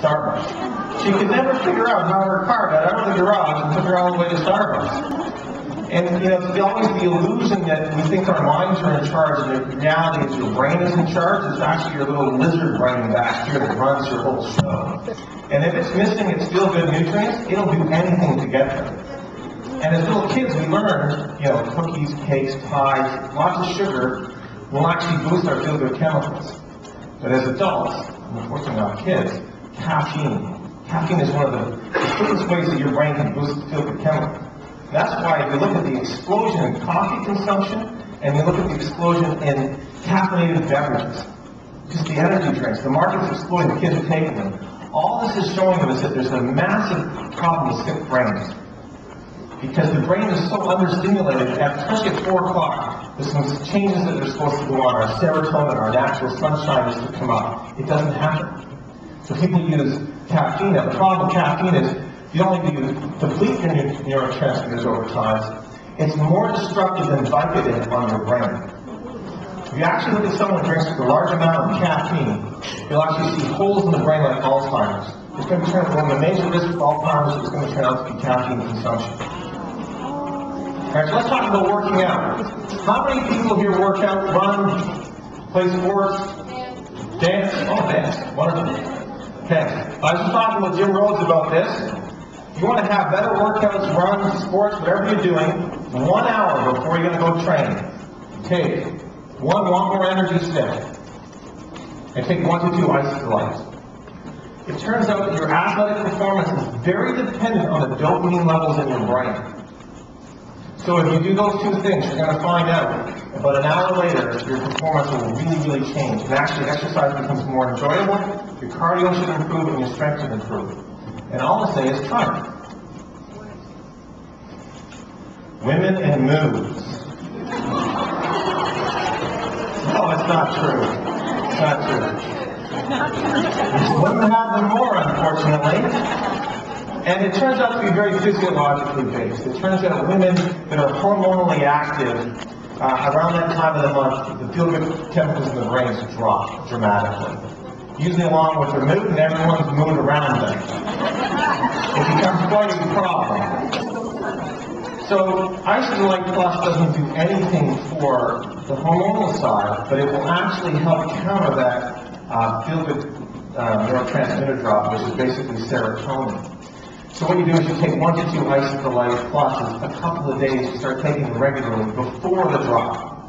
Starbucks. She could never figure out how her car got out of the garage and took her all the way to Starbucks. And, you know, it's always the illusion that we think our minds are in charge, and the reality is your brain is in charge. It's actually your little lizard brain back here that runs your whole show. And if it's missing its feel-good nutrients, it'll do anything to get them. And as little kids, we learned, you know, cookies, cakes, pies, lots of sugar will actually boost our feel-good chemicals. But as adults, unfortunately not kids, caffeine. Caffeine is one of the quickest ways that your brain can boost the feel-good chemicals. That's why if you look at the explosion in coffee consumption, and you look at the explosion in caffeinated beverages, just the energy drinks, the market's exploding, the kids are taking them. All this is showing us that there's a massive problem with sick brains. Because the brain is so understimulated, especially at 4 o'clock, there's some changes that are supposed to go on. Our serotonin, our natural sunshine is to come up. It doesn't happen. So people use caffeine. Now, the problem with caffeine is, you only deplete your neurotransmitters over time, it's more destructive than Vicodin on your brain. If you actually look at someone who drinks a large amount of caffeine, you'll actually see holes in the brain like Alzheimer's. It's going to turn one of the major risks of Alzheimer's is going to turn out to be caffeine consumption. Alright, so let's talk about working out. How many people here work out, run, play sports, dance? Oh, dance. Wonderful. Okay. I was just talking with Jim Rhodes about this. You want to have better workouts, runs, sports, whatever you're doing, 1 hour before you're going to go train. Take one more energy stick and take 1 to 2 IsaUs. It turns out that your athletic performance is very dependent on the dopamine levels in your brain. So if you do those 2 things, you're going to find out about an hour later, your performance will really change. And actually, exercise becomes more enjoyable, your cardio should improve, and your strength should improve. And all I'll say is try it. Women and moves. No, it's not true. It's not true. Women have them more, unfortunately. And it turns out to be very physiologically based. It turns out women that are hormonally active, around that time of the month, the feel-good chemicals in the brain drop dramatically. Usually along with their mood and everyone's mood around them. It becomes quite a problem. So IsaU Plus doesn't do anything for the hormonal side, but it will actually help counter that feel-good neurotransmitter drop, which is basically serotonin. So what you do is you take 1 to 2 IsaU Pluses a couple of days, you start taking them regularly before the drop.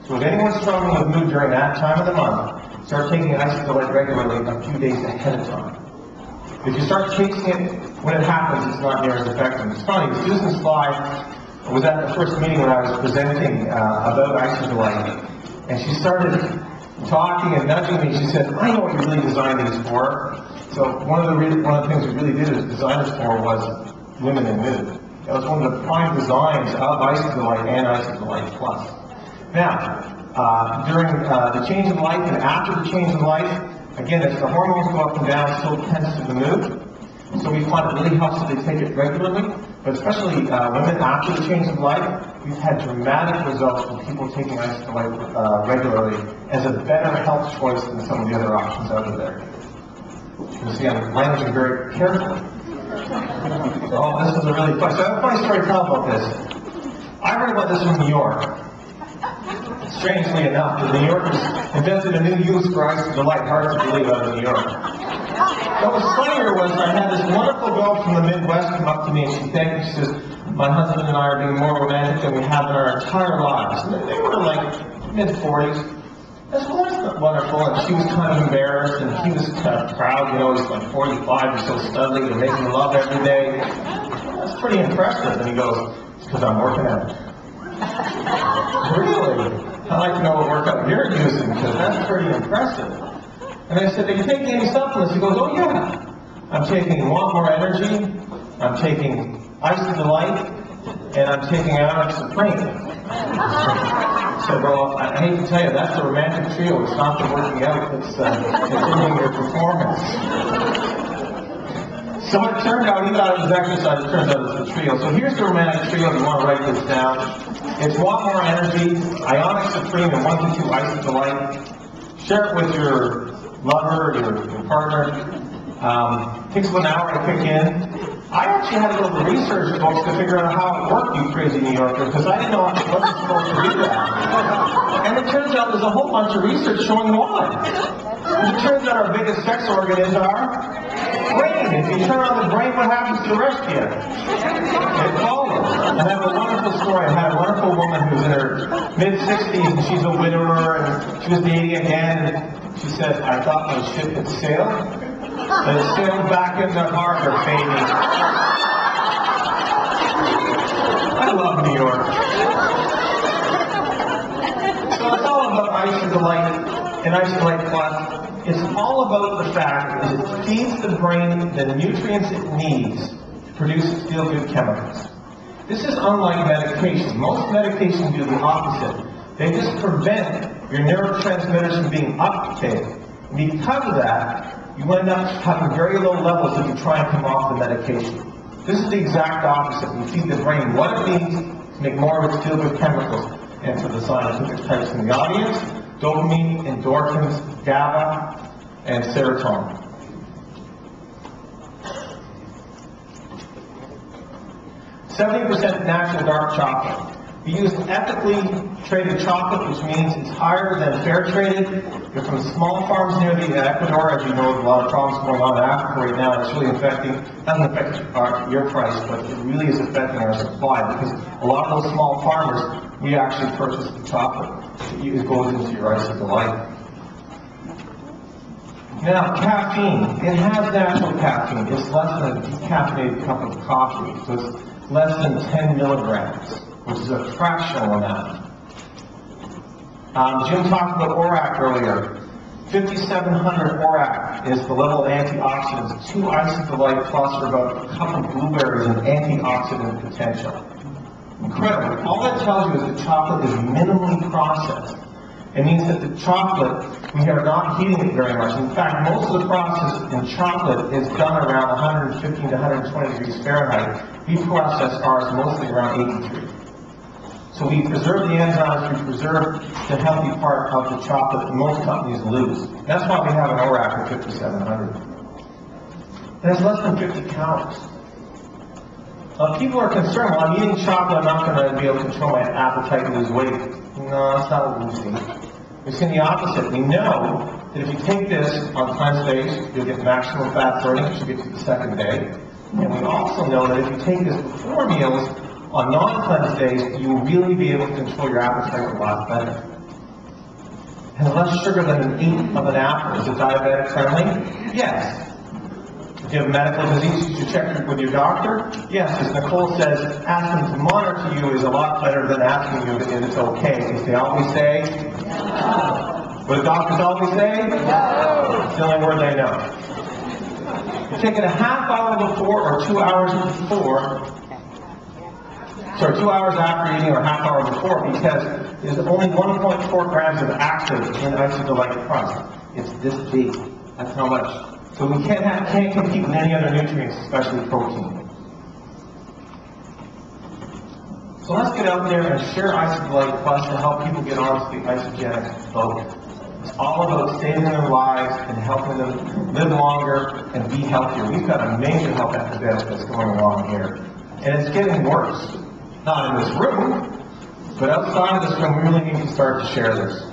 So if anyone's struggling with mood during that time of the month, start taking IsaU regularly a few days ahead of time. If you start taking it when it happens, it's not near as effective. It's funny, Susan Sly was at the first meeting when I was presenting about IsaU, and she started talking and nudging me. She said, I know what you really designed these for. So one of the things we really did as designers for was women in mood. That was one of the prime designs of IsaU and IsaU Plus. Now, during the change in life and after the change in life, again, as the hormones go up and down, so tends to the mood. So we find it really helps if they take it regularly, but especially women after the change in life, we've had dramatic results with people taking IsaU regularly as a better health choice than some of the other options out there. You see, I'm managing very carefully. Oh, this is a really funny. So I have a funny story to tell about this. I heard about this from New York. Strangely enough, the New Yorkers invented a new use for IsaU, hard to believe, out of New York. What was funnier was I had this wonderful girl from the Midwest come up to me and she thanked me. She says, my husband and I are being more romantic than we have in our entire lives. And they were like mid-40s. I said, well, that's wonderful. And she was kind of embarrassed, and he was kind of proud. You know, he's like 45, he's so studly, they're making love every day. That's pretty impressive. And he goes, it's because I'm working out. Really? I'd like to know what workout you're using, because that's pretty impressive. And I said, are you taking any supplements? He goes, oh yeah. I'm taking Want More Energy, I'm taking IsaU, and I'm taking Ionic Supreme. I said, well, I hate to tell you, that's the romantic trio. It's not the working out that's improving your performance. So it turned out, even though it was exercise, it turns out it's a trio. So here's the romantic trio, if you want to write this down. It's Want More Energy, Ionic Supreme, and 1 to 2 IsaU. Share it with your lover, your partner. Takes about an hour to kick in. I actually had to go to the research books to figure out how it worked, you crazy New Yorkers, because I didn't know I wasn't supposed to do that. And it turns out there's a whole bunch of research showing why. It turns out our biggest sex organ is our brain. If you turn on the brain, what happens to the rest of you? It follows. I have a wonderful story. I had a wonderful woman who's in her mid-60s, and she's a widower, and she was dating again, and she said, I thought my ship had sailed. And it sailed back into harbor, baby. I love New York. So it's all about IsaDelight and IsaDelight Plus. It's all about the fact that it feeds the brain the nutrients it needs to produce feel-good chemicals. This is unlike medication. Most medications do the opposite. They just prevent your neurotransmitters from being uptake. Because of that, you end up having very low levels if you try and come off the medication. This is the exact opposite. We feed the brain what it needs to make more of its feel-good chemicals. And for the scientific types in the audience, dopamine, endorphins, GABA, and serotonin. (70% natural dark chocolate. We use ethically traded chocolate, which means it's higher than fair traded. They're from small farms near the Ecuador. As you know, there's a lot of problems going on in Africa right now. It's really doesn't affect your price, but it really is affecting our supply, because a lot of those small farmers, we actually purchase the chocolate. It goes into your IsaDelight. Now, caffeine. It has natural caffeine. It's less than a decaffeinated cup of coffee. So it's less than 10 milligrams, which is a fractional amount. Jim talked about ORAC earlier. 5,700 ORAC is the level of antioxidants. 2 IsaDelight Plus are about a cup of blueberries and antioxidant potential. Incredible. All that tells you is that chocolate is minimally processed. It means that the chocolate, we are not heating it very much. In fact, most of the process in chocolate is done around 115 to 120 degrees Fahrenheit. We process ours mostly around 83. So we preserve the enzymes, we preserve the healthy part of the chocolate that most companies lose. That's why we have an ORAC of 5,700. And it's less than 50 calories. People are concerned, well, I'm eating chocolate, I'm not going to be able to control my appetite and lose weight. No, that's not what we've seen. We've seen the opposite. We know that if you take this on cleanse days, you'll get maximum fat burning, which you get to the second day. And we also know that if you take this before meals, on non-cleanse days, you will really be able to control your appetite a lot better. And less sugar than an eighth of an apple. Is it diabetic friendly? Yes. If you have a medical disease, you should check with your doctor. Yes, as Nicole says, asking to monitor you is a lot better than asking you if it's okay. Because they always say, no. What do doctors always say? No. It's the only word they know. You're taking a half hour before or 2 hours before, 2 hours after eating or half hour before, because there's only 1.4 grams of active in IsaDelight Plus. It's this big. That's how much. So we can't compete with any other nutrients, especially protein. So let's get out there and share IsaDelight Plus to help people get onto the isogenic boat. It's all about saving their lives and helping them live longer and be healthier. We've got a major health epidemic that's going along here. And it's getting worse. Not in this room, but outside of this room, we really need to start to share this.